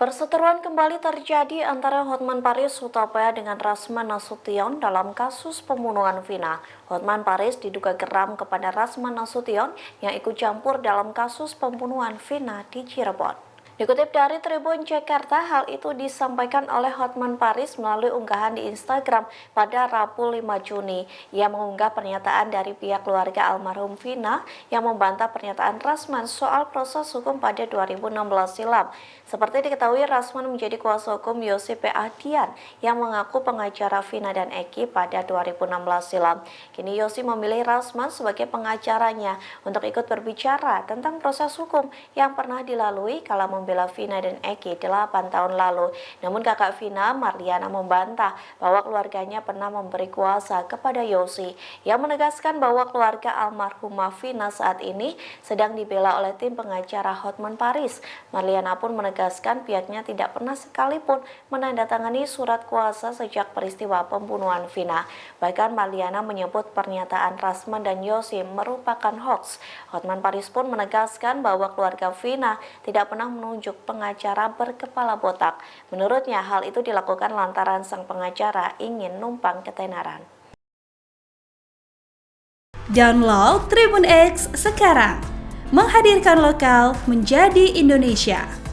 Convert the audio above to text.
Perseteruan kembali terjadi antara Hotman Paris Hutapea dengan Rasman Nasution dalam kasus pembunuhan Vina. Hotman Paris diduga geram kepada Rasman Nasution yang ikut campur dalam kasus pembunuhan Vina di Cirebon. Dikutip dari Tribun Jakarta, hal itu disampaikan oleh Hotman Paris melalui unggahan di Instagram pada Rabu 5 Juni. Ia mengunggah pernyataan dari pihak keluarga almarhum Vina yang membantah pernyataan Rasman soal proses hukum pada 2016 silam. Seperti diketahui, Rasman menjadi kuasa hukum Yosi P. Ahdian yang mengaku pengacara Vina dan Eki pada 2016 silam. Kini Yosi memilih Rasman sebagai pengacaranya untuk ikut berbicara tentang proses hukum yang pernah dilalui kala membela Vina dan Eki 8 tahun lalu. Namun kakak Vina, Marliana, membantah bahwa keluarganya pernah memberi kuasa kepada Yosi, yang menegaskan bahwa keluarga almarhumah Vina saat ini sedang dibela oleh tim pengacara Hotman Paris. Marliana pun menegaskan pihaknya tidak pernah sekalipun menandatangani surat kuasa sejak peristiwa pembunuhan Vina. Bahkan Marliana menyebut pernyataan Rasman dan Yosi merupakan hoax. Hotman Paris pun menegaskan bahwa keluarga Vina tidak pernah menunjuk pengacara berkepala botak. Menurutnya, hal itu dilakukan lantaran sang pengacara ingin numpang ketenaran. Download Tribun X sekarang, menghadirkan lokal menjadi Indonesia.